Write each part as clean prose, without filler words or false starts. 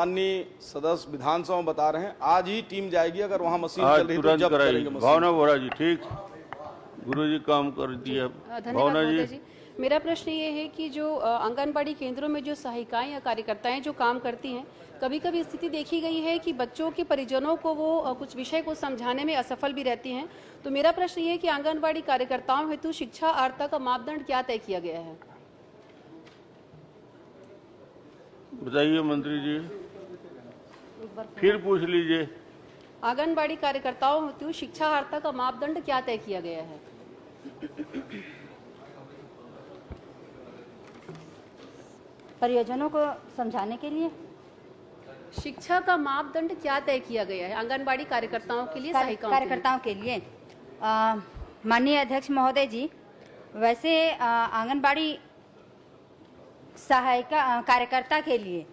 माननीय सदस्य विधानसभा में बता रहे हैं आज ही टीम जाएगी, अगर वहां मशीन चल रही है तो जब्त करेंगे मशीन। भावना बोरा जी ठीक, गुरुजी काम कर दिया। भावना जी, मेरा प्रश्न ये है कि जो आंगनबाड़ी केंद्रों में जो सहायिकाएं या कार्यकर्ताएं जो काम करती हैं, कभी कभी स्थिति देखी गई है कि बच्चों के परिजनों को वो कुछ विषय को समझाने में असफल भी रहती हैं। तो मेरा प्रश्न ये है कि आंगनबाड़ी कार्यकर्ताओं हेतु शिक्षा अर्हता का मापदंड क्या तय किया गया है? बताइए मंत्री जी, फिर पूछ लीजिए। आंगनबाड़ी कार्यकर्ताओं हेतु शिक्षा अर्हता का मापदंड क्या तय किया गया है? परियोजनों को समझाने के लिए शिक्षा का मापदंड क्या तय किया गया है आंगनबाड़ी कार्यकर्ताओं के लिए, कार्यकर्ताओं के लिए? माननीय अध्यक्ष महोदय जी, वैसे आंगनबाड़ी सहायिका कार्यकर्ता के लिए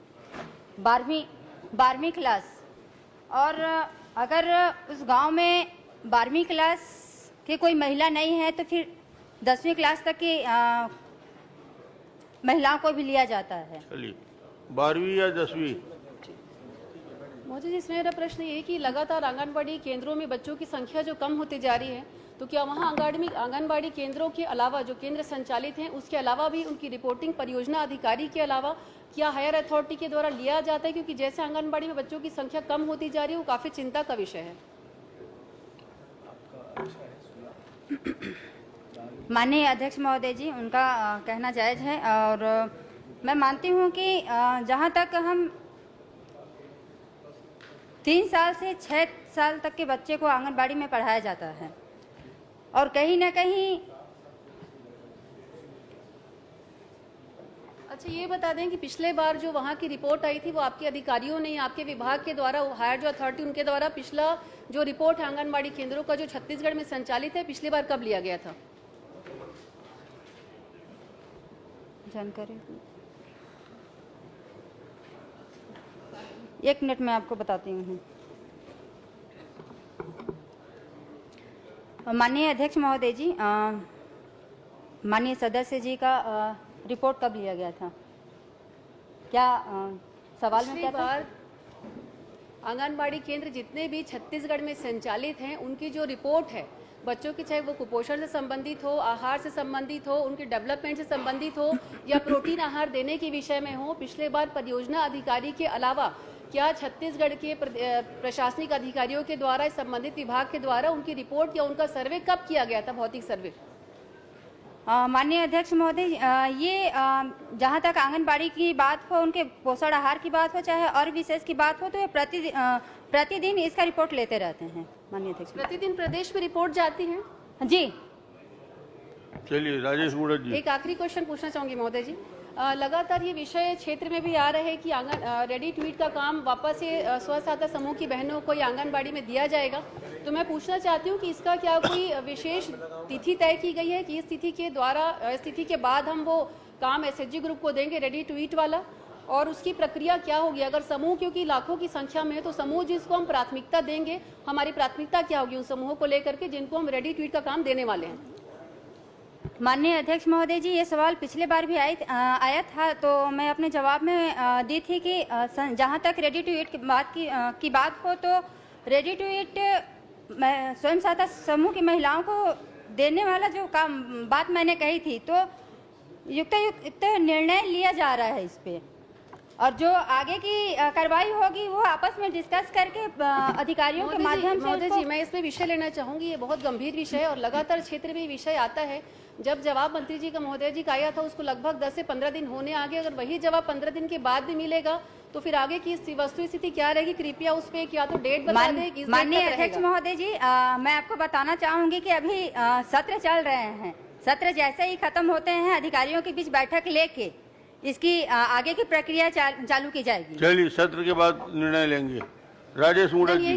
12वीं क्लास, और अगर उस गांव में 12वीं क्लास की कोई महिला नहीं है तो फिर 10वीं क्लास तक की महिलाओं को भी लिया जाता है। चलिए 12वीं या 10वीं। मोदी जी, इसमें मेरा प्रश्न ये है कि लगातार आंगनबाड़ी केंद्रों में बच्चों की संख्या जो कम होती जा रही है, तो क्या वहाँ आंगनबाड़ी केंद्रों के अलावा जो केंद्र संचालित हैं उसके अलावा भी उनकी रिपोर्टिंग परियोजना अधिकारी के अलावा क्या हायर अथॉरिटी के द्वारा लिया जाता है? क्योंकि जैसे आंगनबाड़ी में बच्चों की संख्या कम होती जा रही है, वो काफी चिंता का विषय है। माननीय अध्यक्ष महोदय जी, उनका कहना जायज है, और मैं मानती हूँ कि जहाँ तक हम 3 साल से 6 साल तक के बच्चे को आंगनबाड़ी में पढ़ाया जाता है, और कहीं ना कहीं। अच्छा, ये बता दें कि पिछले बार जो वहाँ की रिपोर्ट आई थी वो आपके अधिकारियों ने, आपके विभाग के द्वारा, हायर जो अथॉरिटी उनके द्वारा पिछला जो रिपोर्ट है आंगनबाड़ी केंद्रों का जो छत्तीसगढ़ में संचालित है, पिछली बार कब लिया गया था? जानकारी 1 मिनट में आपको बताती हूँ। माननीय अध्यक्ष महोदय जी, माननीय सदस्य जी का रिपोर्ट कब लिया गया था? क्या सवाल में क्या था? आंगनबाड़ी केंद्र जितने भी छत्तीसगढ़ में संचालित हैं, उनकी जो रिपोर्ट है बच्चों की, चाहे वो कुपोषण से संबंधित हो, आहार से संबंधित हो, उनके डेवलपमेंट से संबंधित हो, या प्रोटीन आहार देने के विषय में हो, पिछले बार परियोजना अधिकारी के अलावा क्या छत्तीसगढ़ के प्रशासनिक अधिकारियों के द्वारा, संबंधित विभाग के द्वारा उनकी रिपोर्ट या उनका सर्वे कब किया गया था, भौतिक सर्वे? माननीय अध्यक्ष महोदय, ये जहाँ तक आंगनबाड़ी की बात हो, उनके पोषण आहार की बात हो, चाहे और विशेष की बात हो, तो ये प्रतिदिन इसका रिपोर्ट लेते रहते हैं। माननीय अध्यक्ष, प्रतिदिन प्रदेश में रिपोर्ट जाती है जी। चलिए राजेश मुड़त जी, एक आखिरी क्वेश्चन पूछना चाहूंगी महोदय जी। लगातार ये विषय क्षेत्र में भी आ रहा है कि रेडी टू ईट का काम वापस से स्व सहायता समूह की बहनों को या आंगनबाड़ी में दिया जाएगा। तो मैं पूछना चाहती हूँ कि इसका क्या कोई विशेष तिथि तय की गई है कि इस तिथि के बाद हम वो काम एसएचजी ग्रुप को देंगे, रेडी टू ईट वाला? और उसकी प्रक्रिया क्या होगी? अगर समूह, क्योंकि लाखों की संख्या में है, तो समूह जिसको हम प्राथमिकता देंगे, हमारी प्राथमिकता क्या होगी उन समूहों को लेकर के जिनको हम रेडी टू ईट का काम देने वाले हैं? माननीय अध्यक्ष महोदय जी, ये सवाल पिछले बार भी आया था, तो मैं अपने जवाब में दी थी कि जहाँ तक रेडी टू ईट की बात हो, तो रेडी टू ईट स्वयं सहायता समूह की महिलाओं को देने वाला जो काम बात मैंने कही थी, तो युक्त निर्णय लिया जा रहा है इस पे, और जो आगे की कार्रवाई होगी वो आपस में डिस्कस करके अधिकारियों के माध्यम से। महोदय जी, मैं इसमें विषय लेना चाहूंगी, ये बहुत गंभीर विषय है और लगातार क्षेत्र में विषय आता है। जब जवाब मंत्री जी का, महोदय जी का आया था, उसको लगभग 10 से 15 दिन होने आ गए। अगर वही जवाब 15 दिन के बाद भी मिलेगा तो फिर आगे की वस्तु स्थिति क्या रहेगी? कृपया उस पे क्या तो डेट बता दें। माननीय अध्यक्ष महोदय जी, मैं आपको बताना चाहूंगी कि अभी सत्र चल रहे हैं। सत्र जैसे ही खत्म होते हैं, अधिकारियों के बीच बैठक लेके इसकी आगे की प्रक्रिया चालू की जाएगी। चलिए सत्र के बाद निर्णय लेंगे। राजेश मुड़त जी।